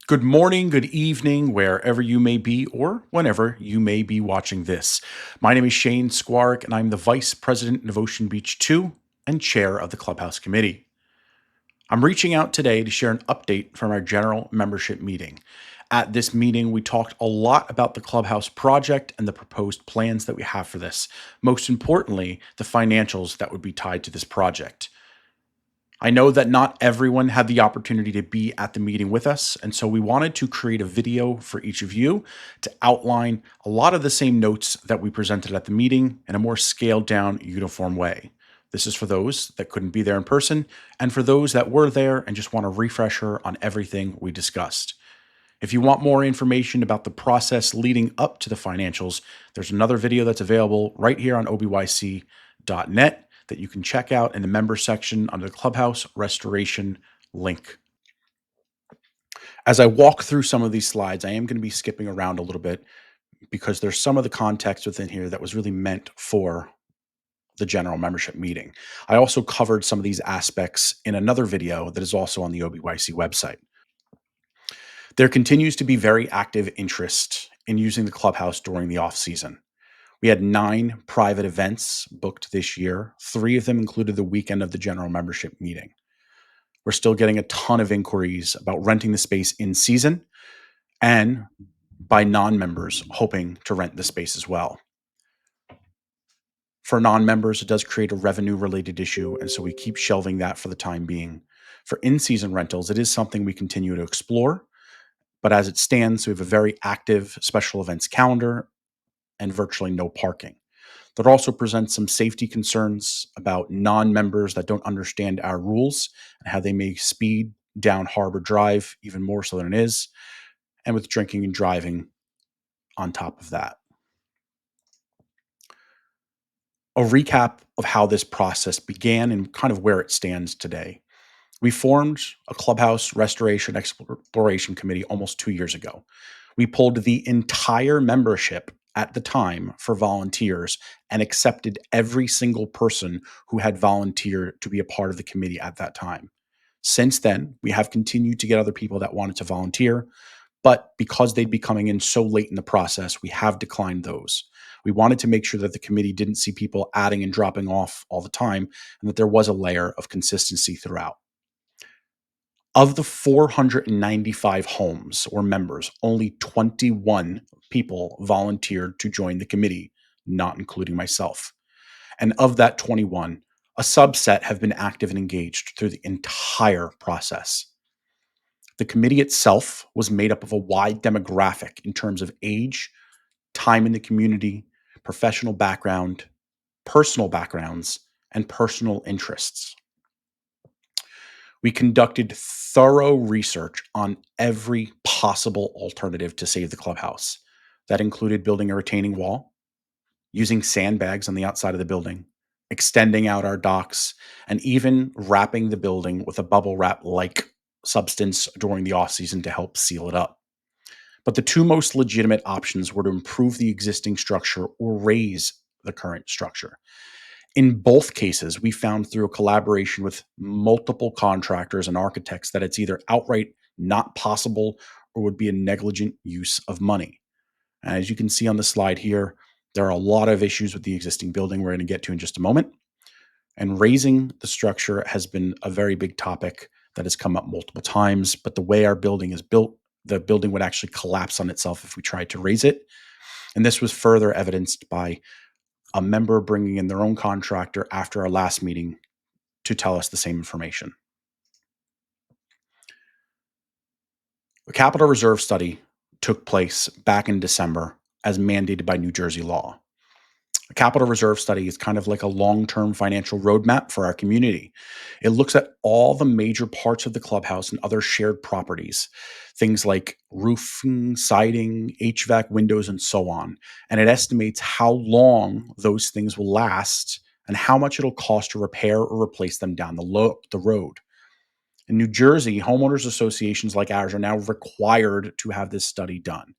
Good morning, good evening, wherever you may be, or whenever you may be watching this. My name is Shane Squark, and I'm the Vice President of Ocean Beach 2 and Chair of the Clubhouse Committee. I'm reaching out today to share an update from our general membership meeting. At this meeting, we talked a lot about the Clubhouse project and the proposed plans that we have for this. Most importantly, the financials that would be tied to this project. I know that not everyone had the opportunity to be at the meeting with us, and so we wanted to create a video for each of you to outline a lot of the same notes that we presented at the meeting in a more scaled down, uniform way. This is for those that couldn't be there in person, and for those that were there and just want a refresher on everything we discussed. If you want more information about the process leading up to the financials, there's another video that's available right here on obyc.net that you can check out in the member section under the Clubhouse Restoration link. As I walk through some of these slides, I am going to be skipping around a little bit because there's some of the context within here that was really meant for the general membership meeting. I also covered some of these aspects in another video that is also on the OBYC website. There continues to be very active interest in using the Clubhouse during the off season. We had 9 private events booked this year. 3 of them included the weekend of the general membership meeting. We're still getting a ton of inquiries about renting the space in season and by non-members hoping to rent the space as well. For non-members, it does create a revenue-related issue, and so we keep shelving that for the time being. For in-season rentals, it is something we continue to explore, but as it stands, we have a very active special events calendar and virtually no parking. That also presents some safety concerns about non-members that don't understand our rules and how they may speed down Harbor Drive even more so than it is, and with drinking and driving on top of that. A recap of how this process began and kind of where it stands today. We formed a Clubhouse Restoration Exploration Committee almost 2 years ago. We pulled the entire membership at the time for volunteers and accepted every single person who had volunteered to be a part of the committee at that time. Since then, we have continued to get other people that wanted to volunteer, but because they'd be coming in so late in the process, we have declined those. We wanted to make sure that the committee didn't see people adding and dropping off all the time and that there was a layer of consistency throughout. Of the 495 homes or members, only 21 people volunteered to join the committee, not including myself. And of that 21, a subset have been active and engaged through the entire process. The committee itself was made up of a wide demographic in terms of age, time in the community, professional background, personal backgrounds, and personal interests. We conducted thorough research on every possible alternative to save the clubhouse. That included building a retaining wall, using sandbags on the outside of the building, extending out our docks, and even wrapping the building with a bubble wrap like substance during the off season to help seal it up. But the 2 most legitimate options were to improve the existing structure or raise the current structure. In both cases, we found through a collaboration with multiple contractors and architects that it's either outright not possible or would be a negligent use of money. As you can see on the slide here, there are a lot of issues with the existing building we're going to get to in just a moment. And raising the structure has been a very big topic that has come up multiple times. But the way our building is built, the building would actually collapse on itself if we tried to raise it. And this was further evidenced by a member bringing in their own contractor after our last meeting to tell us the same information. A capital reserve study took place back in December as mandated by New Jersey law. A capital reserve study is kind of like a long-term financial roadmap for our community. It looks at all the major parts of the clubhouse and other shared properties, things like roofing, siding, HVAC, windows, and so on. And it estimates how long those things will last and how much it'll cost to repair or replace them down the road. In New Jersey, homeowners associations like ours are now required to have this study done.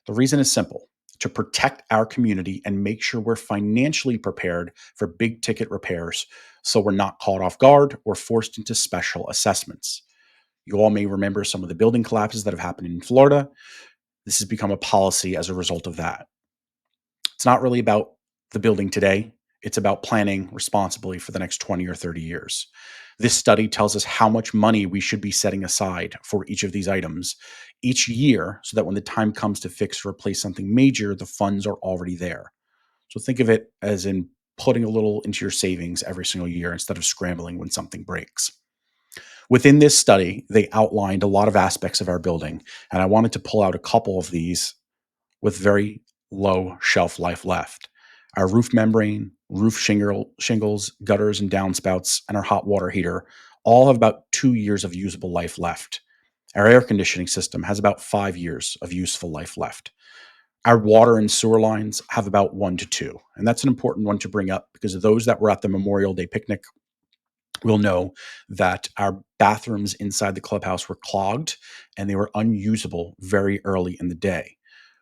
The reason is simple: to protect our community and make sure we're financially prepared for big ticket repairs so we're not caught off guard or forced into special assessments. You all may remember some of the building collapses that have happened in Florida. This has become a policy as a result of that. It's not really about the building today. It's about planning responsibly for the next 20 or 30 years. This study tells us how much money we should be setting aside for each of these items each year so that when the time comes to fix or replace something major, the funds are already there. So think of it as in putting a little into your savings every single year instead of scrambling when something breaks. Within this study, they outlined a lot of aspects of our building, and I wanted to pull out a couple of these with very low shelf life left. Our roof membrane, shingles, gutters and downspouts, and our hot water heater all have about 2 years of usable life left. Our air conditioning system has about 5 years of useful life left. Our water and sewer lines have about 1 to 2. And that's an important one to bring up because those that were at the Memorial Day picnic will know that our bathrooms inside the clubhouse were clogged and they were unusable very early in the day.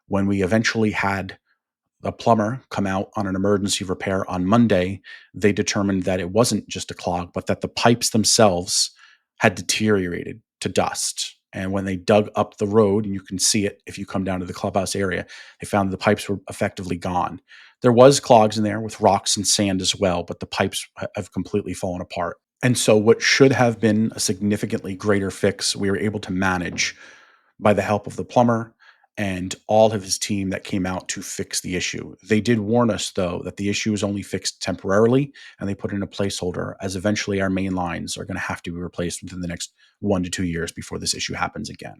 When we eventually had a plumber come out on an emergency repair on Monday, they determined that it wasn't just a clog, but that the pipes themselves had deteriorated to dust. And when they dug up the road, and you can see it if you come down to the clubhouse area, they found that the pipes were effectively gone. There was clogs in there with rocks and sand as well, but the pipes have completely fallen apart. And so what should have been a significantly greater fix, we were able to manage by the help of the plumber and all of his team that came out to fix the issue. They did warn us, though, that the issue is only fixed temporarily, and they put in a placeholder as eventually our main lines are going to have to be replaced within the next 1 to 2 years before this issue happens again.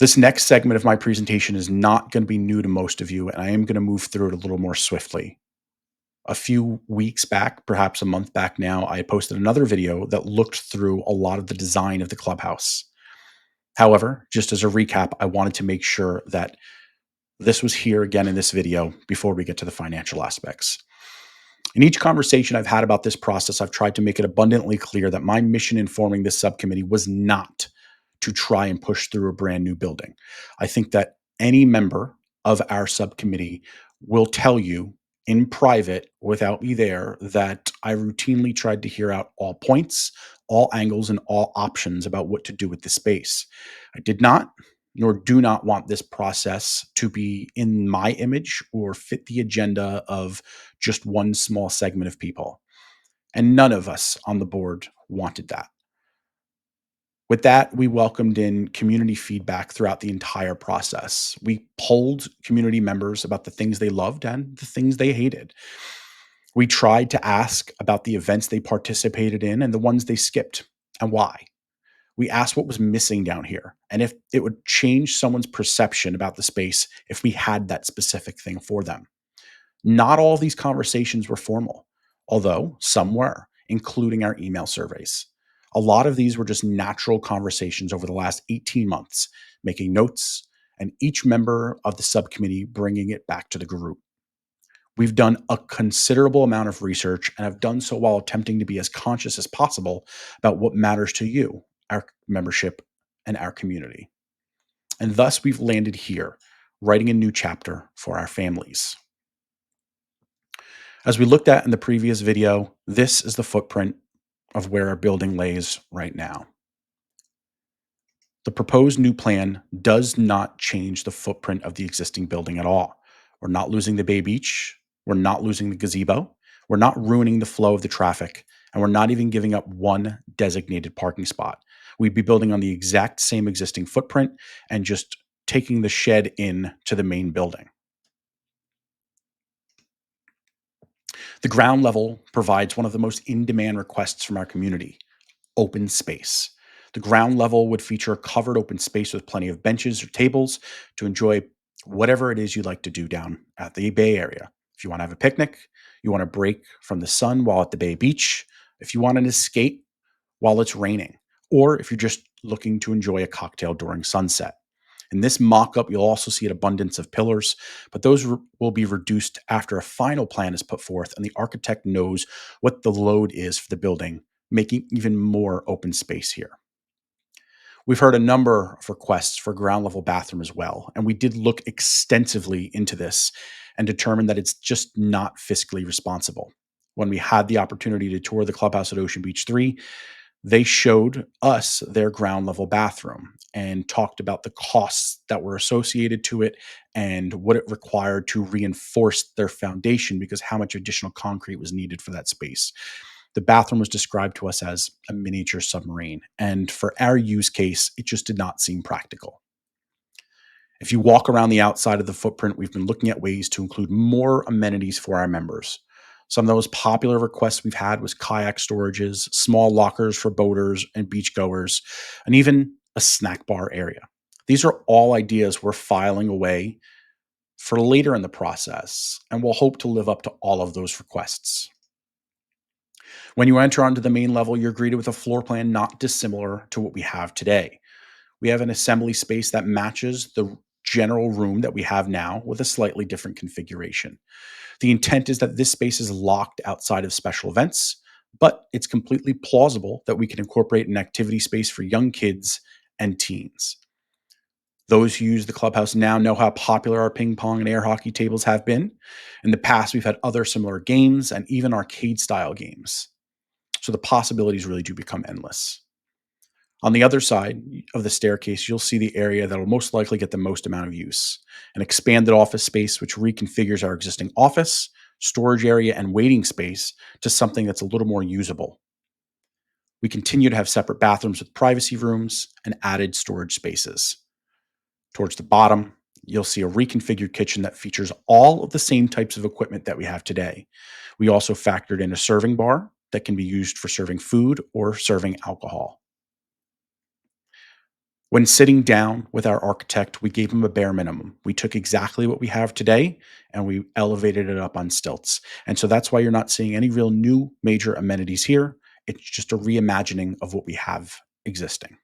This next segment of my presentation is not going to be new to most of you, and I am going to move through it a little more swiftly. A few weeks back, perhaps a month back now, I posted another video that looked through a lot of the design of the clubhouse. However, just as a recap, I wanted to make sure that this was here again in this video before we get to the financial aspects. In each conversation I've had about this process, I've tried to make it abundantly clear that my mission in forming this subcommittee was not to try and push through a brand new building. I think that any member of our subcommittee will tell you in private without me there that I routinely tried to hear out all points, all angles, and all options about what to do with the space. I did not nor do not want this process to be in my image or fit the agenda of just one small segment of people. And none of us on the board wanted that. With that, we welcomed in community feedback throughout the entire process. We polled community members about the things they loved and the things they hated. We tried to ask about the events they participated in and the ones they skipped and why. We asked what was missing down here and if it would change someone's perception about the space if we had that specific thing for them. Not all of these conversations were formal, although some were, including our email surveys. A lot of these were just natural conversations over the last 18 months, making notes, and each member of the subcommittee bringing it back to the group. We've done a considerable amount of research and have done so while attempting to be as conscious as possible about what matters to you, our membership, and our community. And thus, we've landed here, writing a new chapter for our families. As we looked at in the previous video, this is the footprint of where our building lays right now. The proposed new plan does not change the footprint of the existing building at all. We're not losing the Bay Beach. We're not losing the gazebo. We're not ruining the flow of the traffic. And we're not even giving up one designated parking spot. We'd be building on the exact same existing footprint and just taking the shed in to the main building. The ground level provides one of the most in-demand requests from our community: open space. The ground level would feature a covered open space with plenty of benches or tables to enjoy whatever it is you like to do down at the Bay Area. If you want to have a picnic, you want to break from the sun while at the Bay Beach, if you want to skate while it's raining, or if you're just looking to enjoy a cocktail during sunset. In this mock-up, you'll also see an abundance of pillars, but those will be reduced after a final plan is put forth and the architect knows what the load is for the building, making even more open space here. We've heard a number of requests for ground level bathroom as well, and we did look extensively into this and determined that it's just not fiscally responsible. When we had the opportunity to tour the clubhouse at Ocean Beach 3, They showed us their ground level bathroom and talked about the costs that were associated to it and what it required to reinforce their foundation because how much additional concrete was needed for that space. The bathroom was described to us as a miniature submarine. And for our use case, it just did not seem practical. If you walk around the outside of the footprint, we've been looking at ways to include more amenities for our members. Some of the most popular requests we've had was kayak storages, small lockers for boaters and beachgoers, and even a snack bar area. These are all ideas we're filing away for later in the process, and we'll hope to live up to all of those requests. When you enter onto the main level, you're greeted with a floor plan not dissimilar to what we have today. We have an assembly space that matches the general room that we have now with a slightly different configuration. The intent is that this space is locked outside of special events, but it's completely plausible that we can incorporate an activity space for young kids and teens. Those who use the clubhouse now know how popular our ping pong and air hockey tables have been. In the past, we've had other similar games and even arcade style games. So the possibilities really do become endless. On the other side of the staircase, you'll see the area that will most likely get the most amount of use an expanded office space, which reconfigures our existing office, storage area, and waiting space to something that's a little more usable. We continue to have separate bathrooms with privacy rooms and added storage spaces. Towards the bottom, you'll see a reconfigured kitchen that features all of the same types of equipment that we have today. We also factored in a serving bar that can be used for serving food or serving alcohol. When sitting down with our architect, we gave him a bare minimum. We took exactly what we have today and we elevated it up on stilts. And so that's why you're not seeing any real new major amenities here. It's just a reimagining of what we have existing.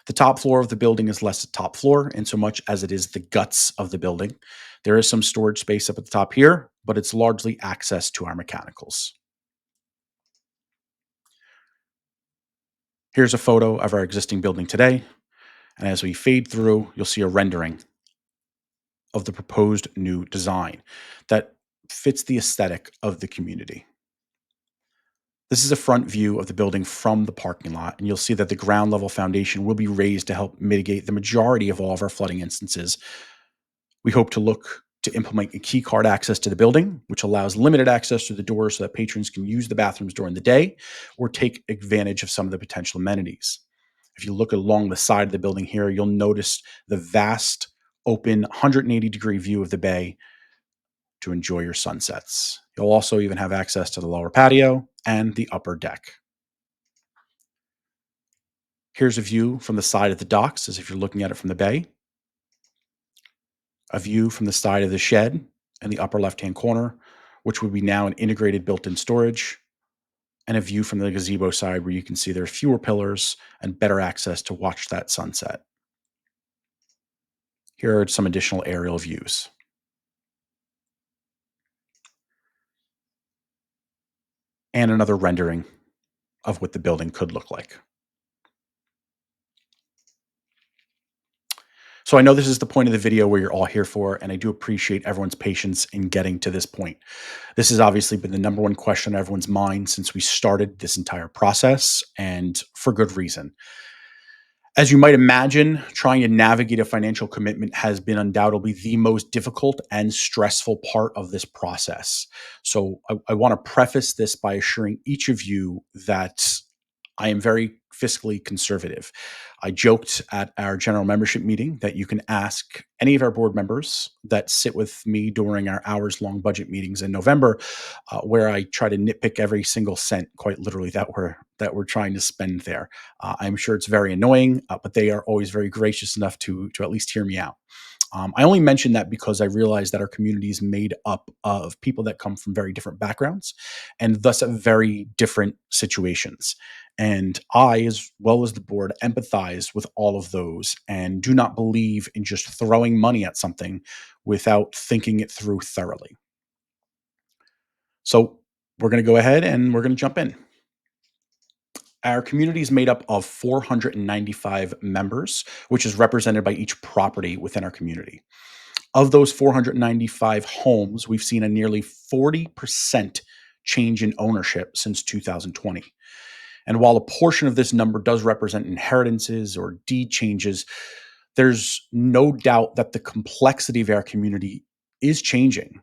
The top floor of the building is less a top floor in so much as it is the guts of the building. There is some storage space up at the top here, but it's largely access to our mechanicals. Here's a photo of our existing building today. And as we fade through, you'll see a rendering of the proposed new design that fits the aesthetic of the community. This is a front view of the building from the parking lot, and you'll see that the ground level foundation will be raised to help mitigate the majority of all of our flooding instances. We hope to look to implement a key card access to the building, which allows limited access to the doors so that patrons can use the bathrooms during the day or take advantage of some of the potential amenities. If you look along the side of the building here, you'll notice the vast, open, 180-degree view of the bay to enjoy your sunsets. You'll also even have access to the lower patio and the upper deck. Here's a view from the side of the docks, as if you're looking at it from the bay. A view from the side of the shed in the upper left-hand corner, which would be now an integrated built-in storage, and a view from the gazebo side where you can see there are fewer pillars and better access to watch that sunset. Here are some additional aerial views. And another rendering of what the building could look like. So I know this is the point of the video where you're all here for, and I do appreciate everyone's patience in getting to this point. This has obviously been the number one question on everyone's mind since we started this entire process, and for good reason. As you might imagine, trying to navigate a financial commitment has been undoubtedly the most difficult and stressful part of this process. So I want to preface this by assuring each of you that I am very fiscally conservative. I joked at our general membership meeting that you can ask any of our board members that sit with me during our hours long budget meetings in November, where I try to nitpick every single cent, quite literally, that we're trying to spend there. I'm sure it's very annoying, but they are always very gracious enough to at least hear me out. I only mention that because I realize that our community is made up of people that come from very different backgrounds and thus have very different situations. And I, as well as the board, empathize with all of those and do not believe in just throwing money at something without thinking it through thoroughly. So we're going to go ahead and we're going to jump in. Our community is made up of 495 members, which is represented by each property within our community. Of those 495 homes, we've seen a nearly 40% change in ownership since 2020. And while a portion of this number does represent inheritances or deed changes, there's no doubt that the complexity of our community is changing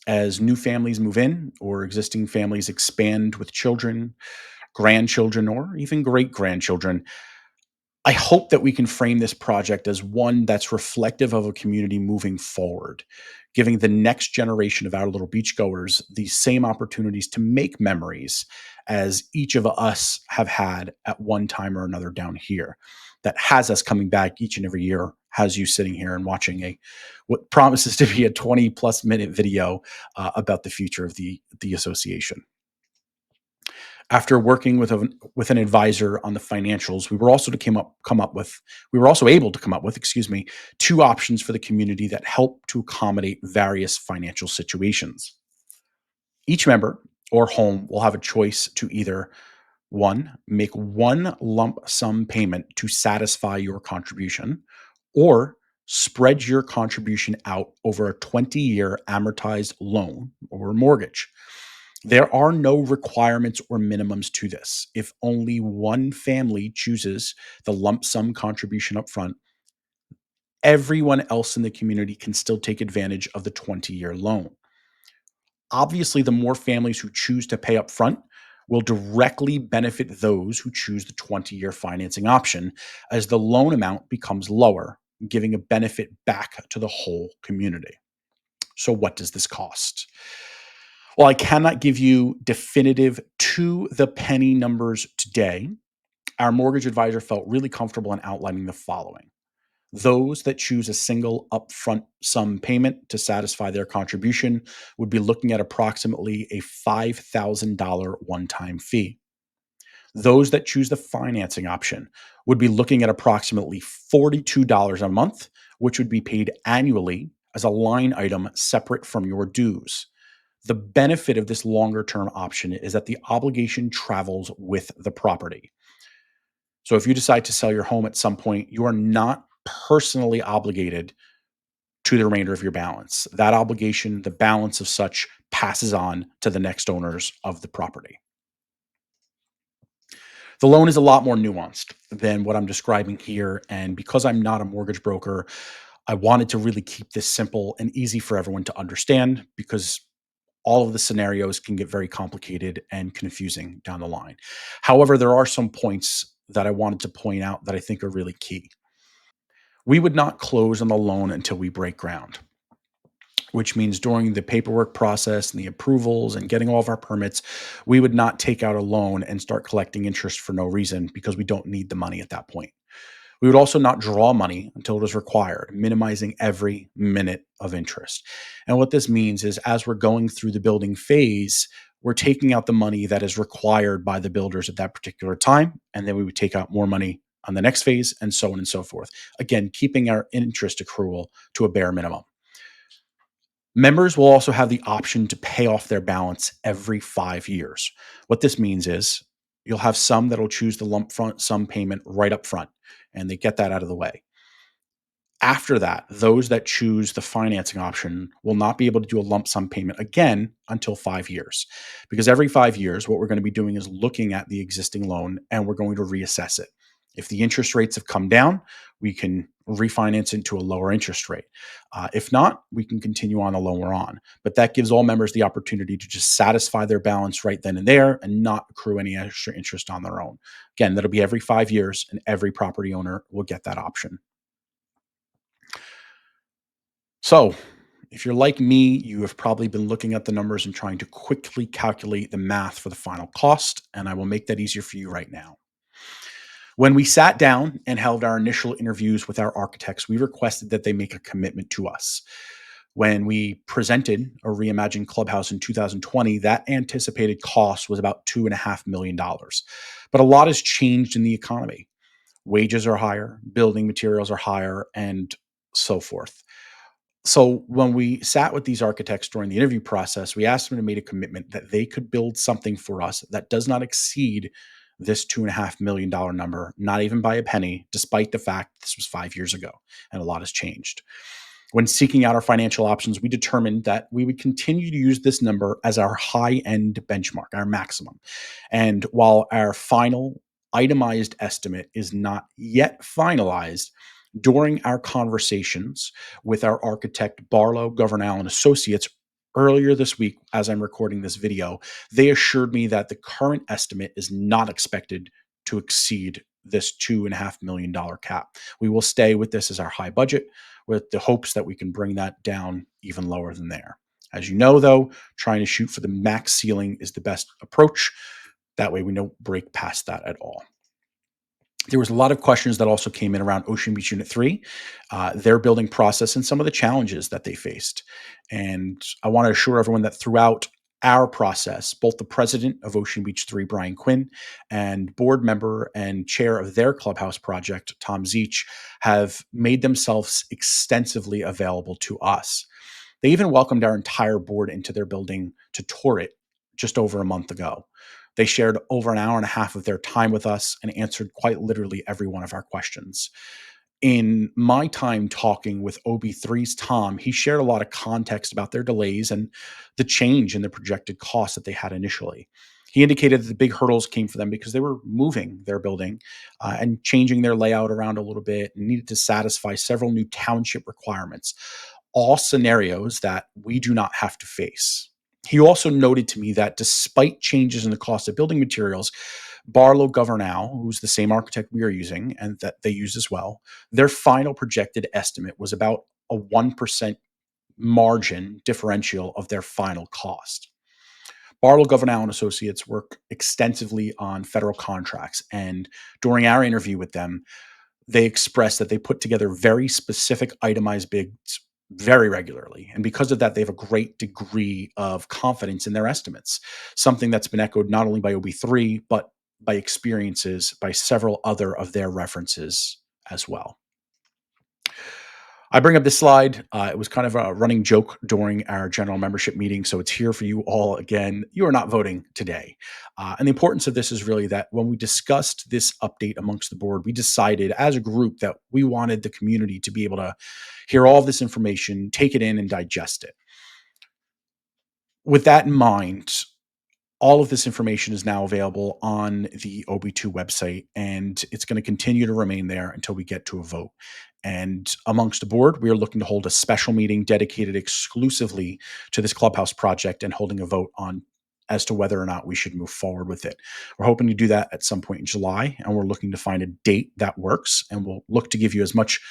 as new families move in or existing families expand with children, grandchildren, or even great grandchildren. I hope that we can frame this project as one that's reflective of a community moving forward, giving the next generation of our little beachgoers the same opportunities to make memories as each of us have had at one time or another down here. That has us coming back each and every year, has you sitting here and watching a what promises to be a 20-plus minute video about the future of the association. After working with an advisor on the financials, we were also able to come up with, excuse me, two options for the community that help to accommodate various financial situations. Each member or home will have a choice to either one, make one lump sum payment to satisfy your contribution, or spread your contribution out over a 20-year amortized loan or mortgage. There are no requirements or minimums to this. If only one family chooses the lump sum contribution up front, everyone else in the community can still take advantage of the 20-year loan. Obviously, the more families who choose to pay up front will directly benefit those who choose the 20-year financing option as the loan amount becomes lower, giving a benefit back to the whole community. So, what does this cost? Well, I cannot give you definitive to the penny numbers today. Our mortgage advisor felt really comfortable in outlining the following. Those that choose a single upfront sum payment to satisfy their contribution would be looking at approximately a $5,000 one time fee. Those that choose the financing option would be looking at approximately $42 a month, which would be paid annually as a line item separate from your dues. The benefit of this longer term option is that the obligation travels with the property. So if you decide to sell your home at some point, you are not personally obligated to the remainder of your balance. That obligation, the balance of such, passes on to the next owners of the property. The loan is a lot more nuanced than what I'm describing here. And because I'm not a mortgage broker, I wanted to really keep this simple and easy for everyone to understand because all of the scenarios can get very complicated and confusing down the line. However, there are some points that I wanted to point out that I think are really key. We would not close on the loan until we break ground, which means during the paperwork process and the approvals and getting all of our permits, we would not take out a loan and start collecting interest for no reason because we don't need the money at that point. We would also not draw money until it was required, minimizing every minute of interest. And what this means is as we're going through the building phase, we're taking out the money that is required by the builders at that particular time. And then we would take out more money on the next phase and so on and so forth. Again, keeping our interest accrual to a bare minimum. Members will also have the option to pay off their balance every 5 years. What this means is you'll have some that'll choose the lump front sum payment right up front, and they get that out of the way. After that, those that choose the financing option will not be able to do a lump sum payment again until 5 years. Because every 5 years, what we're going to be doing is looking at the existing loan and we're going to reassess it. If the interest rates have come down, we can refinance into a lower interest rate. If not, we can continue on the loan we're on. But that gives all members the opportunity to just satisfy their balance right then and there and not accrue any extra interest on their own. Again, that'll be every 5 years, and every property owner will get that option. So, if you're like me, you have probably been looking at the numbers and trying to quickly calculate the math for the final cost, and I will make that easier for you right now. When we sat down and held our initial interviews with our architects, we requested that they make a commitment to us. When we presented a reimagined clubhouse in 2020, that anticipated cost was about $2.5 million. But a lot has changed in the economy. Wages are higher, building materials are higher, and so forth. So when we sat with these architects during the interview process, we asked them to make a commitment that they could build something for us that does not exceed this $2.5 million number, not even by a penny, despite the fact this was 5 years ago and a lot has changed. When seeking out our financial options, we determined that we would continue to use this number as our high end benchmark, our maximum. And while our final itemized estimate is not yet finalized, during our conversations with our architect, Barlow, Governal, and Associates, earlier this week, as I'm recording this video, they assured me that the current estimate is not expected to exceed this $2.5 million cap. We will stay with this as our high budget with the hopes that we can bring that down even lower than there. As you know, though, trying to shoot for the max ceiling is the best approach. That way we don't break past that at all. There was a lot of questions that also came in around Ocean Beach Unit 3, their building process, and some of the challenges that they faced. And I want to assure everyone that throughout our process, both the president of Ocean Beach 3, Brian Quinn, and board member and chair of their clubhouse project, Tom Zeech, have made themselves extensively available to us. They even welcomed our entire board into their building to tour it just over a month ago. They shared over an hour and a half of their time with us and answered quite literally every one of our questions. In my time talking with OB3's Tom, he shared a lot of context about their delays and the change in the projected costs that they had initially. He indicated that the big hurdles came for them because they were moving their building and changing their layout around a little bit and needed to satisfy several new township requirements, all scenarios that we do not have to face. He also noted to me that despite changes in the cost of building materials, Barlow Governal, who's the same architect we are using and that they use as well, their final projected estimate was about a 1% margin differential of their final cost. Barlow Governal and Associates work extensively on federal contracts, and during our interview with them, they express that they put together very specific itemized bids very regularly. And because of that, they have a great degree of confidence in their estimates, something that's been echoed not only by OB3, but by experiences by several other of their references as well. I bring up this slide. It was kind of a running joke during our general membership meeting, so it's here for you all again. You are not voting today. And the importance of this is really that when we discussed this update amongst the board, we decided as a group that we wanted the community to be able to hear all of this information, take it in, and digest it. With that in mind, all of this information is now available on the OB2 website, and it's going to continue to remain there until we get to a vote. And amongst the board, we are looking to hold a special meeting dedicated exclusively to this clubhouse project and holding a vote on as to whether or not we should move forward with it. We're hoping to do that at some point in July, and we're looking to find a date that works. And we'll look to give you as much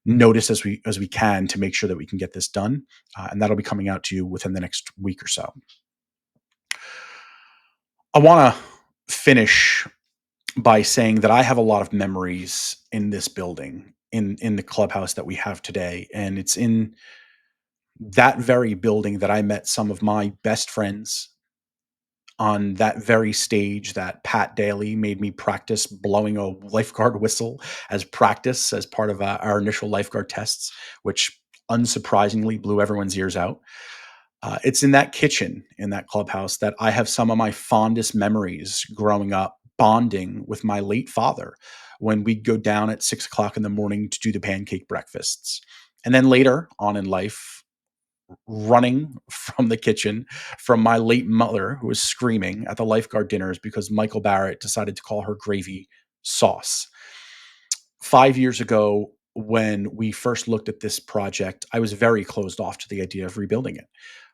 notice as we can to make sure that we can get this done. And that'll be coming out to you within the next week or so. I want to finish by saying that I have a lot of memories in this building, in the clubhouse that we have today, and it's in that very building that I met some of my best friends on that very stage that Pat Daly made me practice blowing a lifeguard whistle as practice as part of our initial lifeguard tests, which unsurprisingly blew everyone's ears out. It's in that kitchen in that clubhouse that I have some of my fondest memories growing up bonding with my late father when we'd go down at 6 o'clock in the morning to do the pancake breakfasts. And then later on in life, running from the kitchen from my late mother, who was screaming at the lifeguard dinners because Michael Barrett decided to call her gravy sauce. 5 years ago, when we first looked at this project, I was very closed off to the idea of rebuilding it.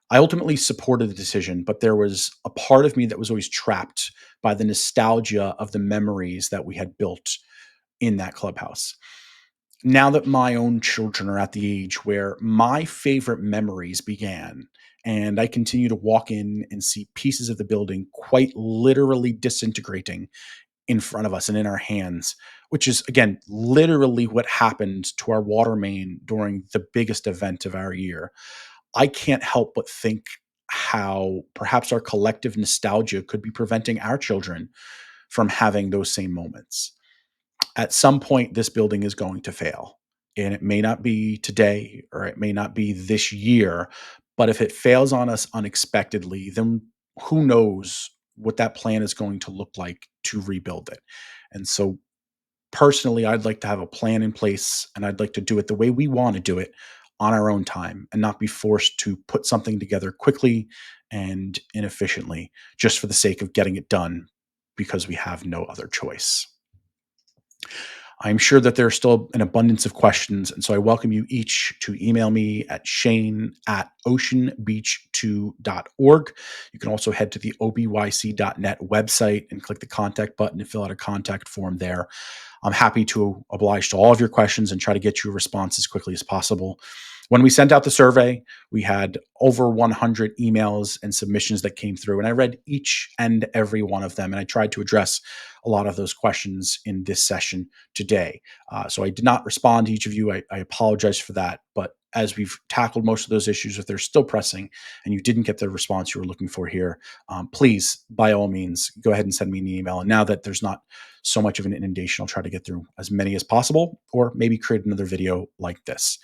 I ultimately supported the decision, but there was a part of me that was always trapped by the nostalgia of the memories that we had built in that clubhouse. Now that my own children are at the age where my favorite memories began, and I continue to walk in and see pieces of the building quite literally disintegrating in front of us and in our hands, which is, again, literally what happened to our water main during the biggest event of our year. I can't help but think how perhaps our collective nostalgia could be preventing our children from having those same moments. At some point, this building is going to fail. And it may not be today or it may not be this year, but if it fails on us unexpectedly, then who knows what that plan is going to look like to rebuild it. And so, personally, I'd like to have a plan in place and I'd like to do it the way we want to do it on our own time and not be forced to put something together quickly and inefficiently just for the sake of getting it done because we have no other choice. I'm sure that there's still an abundance of questions. And so I welcome you each to email me at shane@oceanbeach2.org. You can also head to the obyc.net website and click the contact button and fill out a contact form there. I'm happy to oblige to all of your questions and try to get you a response as quickly as possible. When we sent out the survey, we had over 100 emails and submissions that came through, and I read each and every one of them, and I tried to address a lot of those questions in this session today. So I did not respond to each of you. I apologize for that, but as we've tackled most of those issues, if they're still pressing and you didn't get the response you were looking for here, please, by all means, go ahead and send me an email. And now that there's not so much of an inundation, I'll try to get through as many as possible, or maybe create another video like this.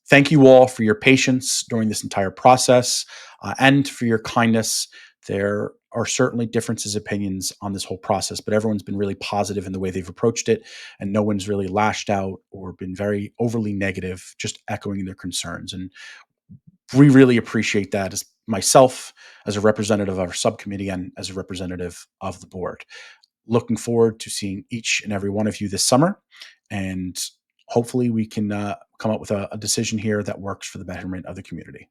Thank you all for your patience during this entire process and for your kindness. There are certainly differences of opinions on this whole process, but everyone's been really positive in the way they've approached it, and no one's really lashed out or been very overly negative, just echoing their concerns. And we really appreciate that as myself, as a representative of our subcommittee, and as a representative of the board. Looking forward to seeing each and every one of you this summer, and hopefully we can come up with a decision here that works for the betterment of the community.